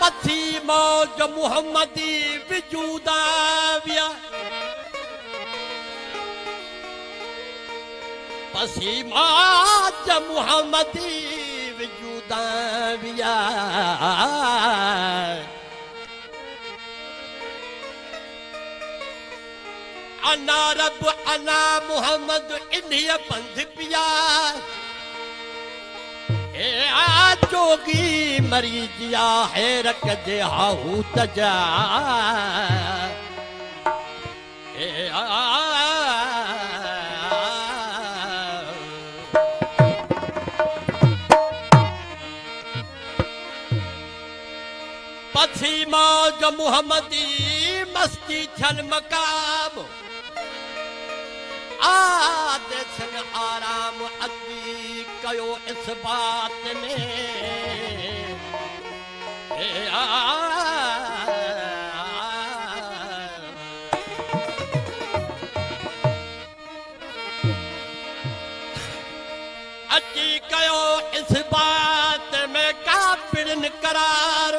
पथी मौज मुहम्मदी वजूदा विया पसी मौज मुहम्मदी वजूदा विया अना रब अना मुहम्मद इन्हिय पंध पिया जोगी मरीजिया है रख दे हाहू तजा पथी मौज मुहम्मदी मस्ती छन मकाम आदे छन आराम अती कयो इस बात में अची कयो इस बात में काबिरन करार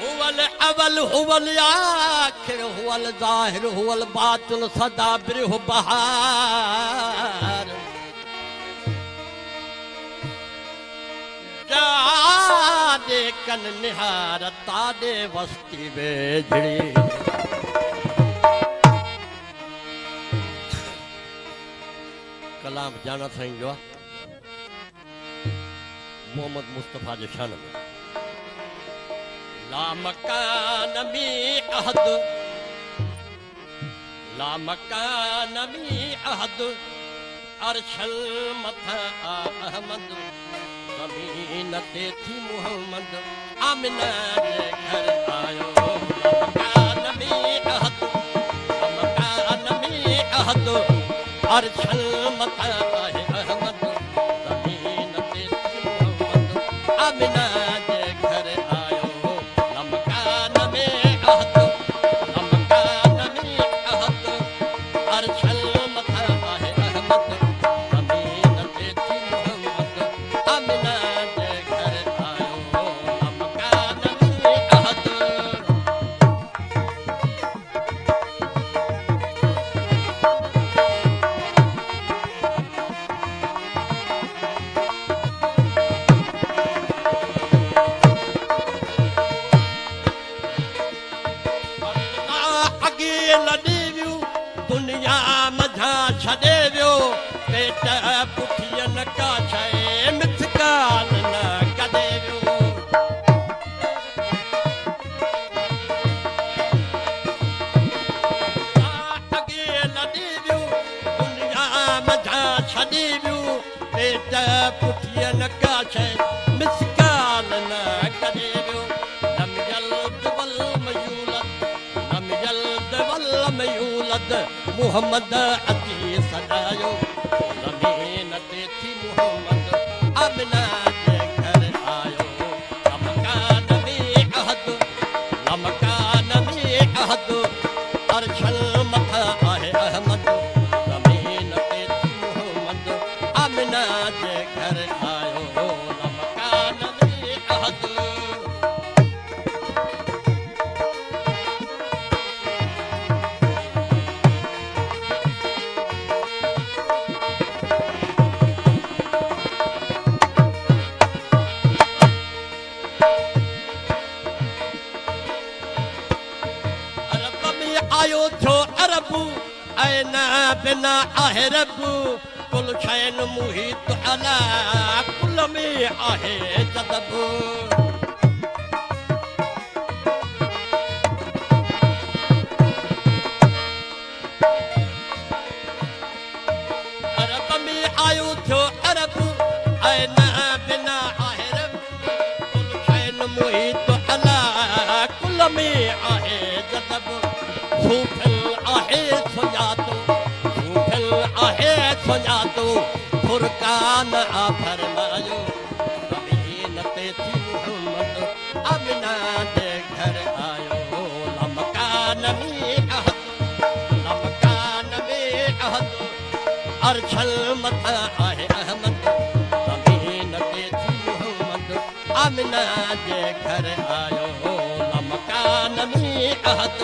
हुवल अवल हुवल आखिर हुवल ज़ाहिर हुवल बातिन सदा बिरह बहार जादे कन निहार तादे वस्ती वेझड़ी कलाम जाना साईं जो मोहम्मद मुस्तफा जे शान में ला मकान में अहद ला मकान में अहद अरशल मथा अहमद ज़मीन ते थी मुहम्मद आमिना जे घर आयो मकान में अहद मकान में अहद अरशल मथा अहमद ज़मीन ते थी मुहम्मद आमिना जे घर आयो मकान में अहद मकान में अहद अरशल मथा अहमद ज़मीन ते थी मुहम्मद आमिना जे घर आयो मकान में अहद दुनिया मझा छॾे वियो पेट पुठियन का शइ मिथकान न कढे वियो अॻे लॾे वियो दुनिया मझा छॾे वियो पेट पुठियन का शइ मिथकान न कढे वियो लम यल्द वल मयूलद लम यल्द वल मयूलद मुहम्मद अती सदायो ज़मीन ते थी मुहम्मद आमिना जे घर आयो मकान में अहद मकान में अहद अरशल मथा आहे अहमद ज़मीन ते थी मुहम्मद आमिना जे घर आयो मकान में अहद आयो थो अरब ऐना बिना आहे रब कुल शैन मुहित अला कुल में आहे जदब अरब में आयो थो अरब ऐना बिना आहे रब कुल शैन मुहित अला कुल में आहे जदब सूफिल आहे सुञातो सूफिल आहे सुञातो फुरकान आ फरमायो ज़मीन ते थी मुहम्मद आमिना जे घर आयो मकान में अहद मकान में अहद अरशल मथा आहे अहमद ज़मीन ते थी मुहम्मद आमिना जे घर आयो मकान में अहद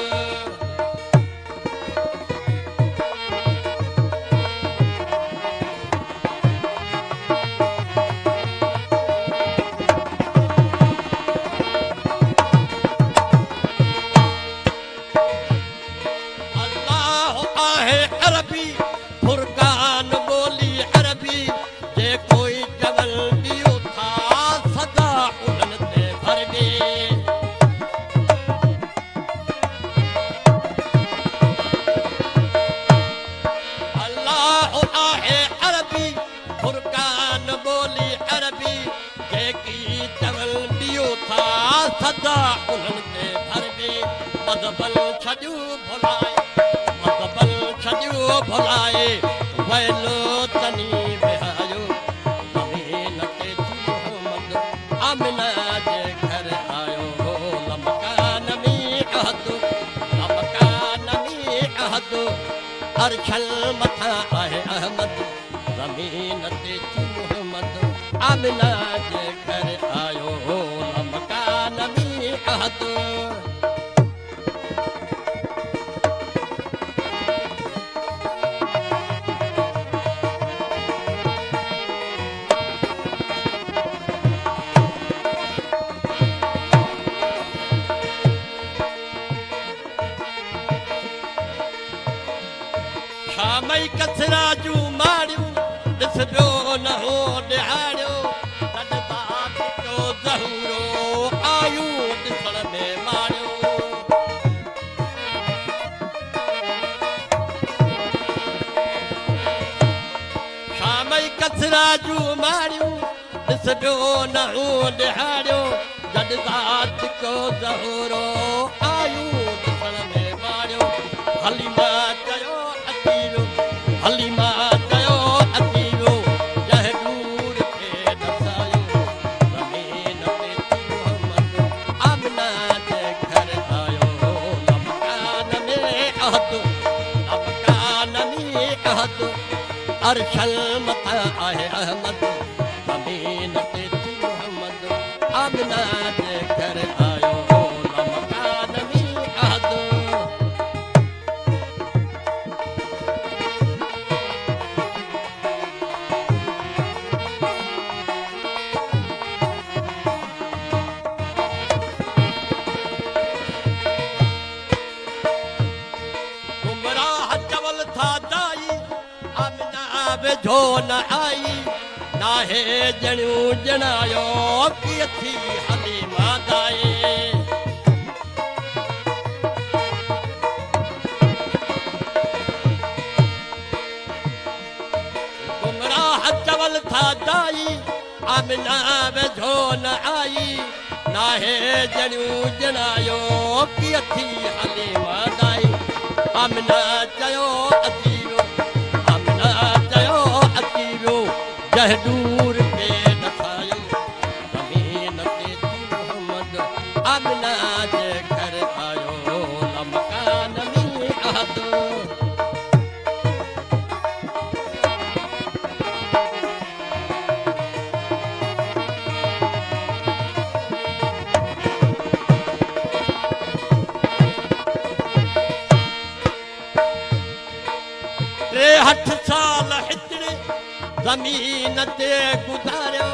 अल्लाह आहे अरबी फुरकान बोली अरबी जे कोई जबल दियो था सदा उन्हनि ते भरबी अल्लाह आहे अरबी फुरकान बोली अरबी जेकी जबल दियो था सदा उन्हनि ते भरबी मज़हबल छॾियो भुलाए मज़हबल छॾियो भुलाए वैलो तनी बिहायो ज़मीन ते मोहम्मद आमिना जे घर आयो मकान में अहद मकान में अहद अर्शल मथा आहे अहमद ज़मीन ते मोहम्मद आमिना जे घर आयो मकान में अहद शामई कचरा जूं मारियूं ॾिसजो न हो ॾिहारियो तॾहिं जो ज़हूरो आयूं ॾिसण में मारियो शामई कचरा जूं मारियूं ॾिसजो न हो ॾिहारियो जॾहिं जो ज़हूरो आयूं ॾिसण में मारियो हलीमा चयो हलीमा कयो अतीरो जह दूर थे दसायो ज़मीन ते मोहम्मद आमिना जे घर आयो मकान में अहद अर्शल मथा आहे अहमद ज़मीन ते मोहम्मद आमिना जे घर आयो मकान में अहद जो न आई नाहे जणियूं ॼणायो कीअं थी हलीमा दाए गुमराह चवल था दाई आमिना वेझो न आई नाहे जणियूं ॼणायो कीअं थी हलीमा दाए आमिना चयो जह दूर पे नसायो ज़मीन ते मोहम्मद आमिना जे घर आयो मकान में अहद टे हठ साल हिजड़े ज़मीन ते गुज़ारियो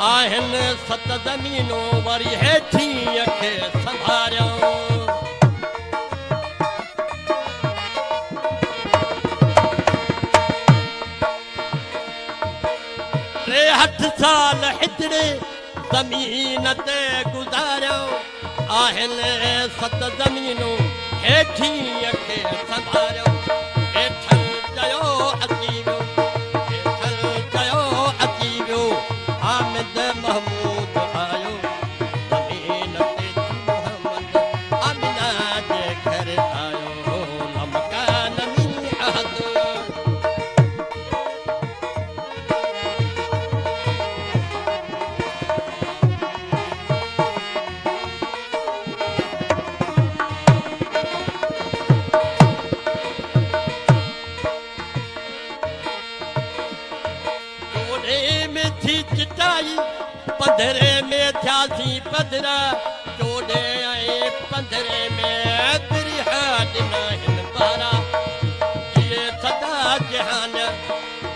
आहिनि सत ज़मीनूं वरी हेठीअ खे संभारियो टे हठ साल हिजड़े ज़मीन ते गुज़ारियो आहिनि सत ज़मीनूं हेठीअ खे संभारियो हेठल चयो अची वियो हामिद महमूद आयो ज़मीन ते मोहम्मद आमिना जे घर आयो मकान में अहद पंधरे में थियासीं पधरा चोॾे ऐं पंधरे में बिरिहा ॾिना हिन पारा जिए सदा जहान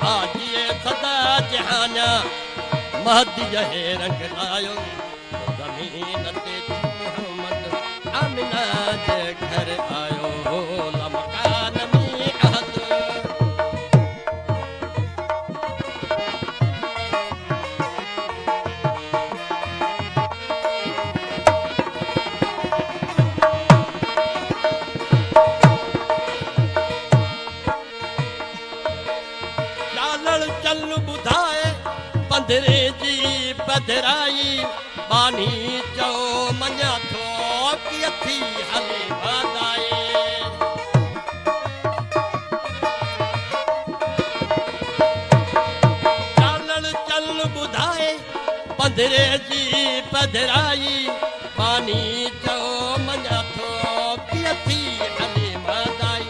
हा जिए सदा जहान महदीअ हे रंग लायो ज़मीन ते मोहम्मद आमिना जे घर आयो लमकान में अहद चल ॿुधाए पंधरे जी पधराई बानी चओ मञा थो कि अथी हले वधाए चल ॿुधाए पंधरे जी पधराई बानी चओ मञा थो कि अथी हले वधाई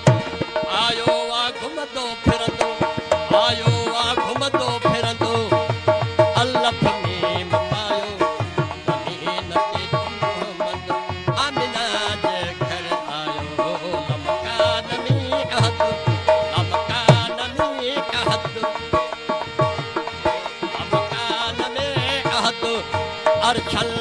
आयो आ घुमंदो फिरंदो आयो घुमंदो फिरंदो अलफ में पायो ज़मीन ते मोहम्मद आमिना जे घर आयो लमकान में अहद लमकान में अहद लमकान में अहद अर्शल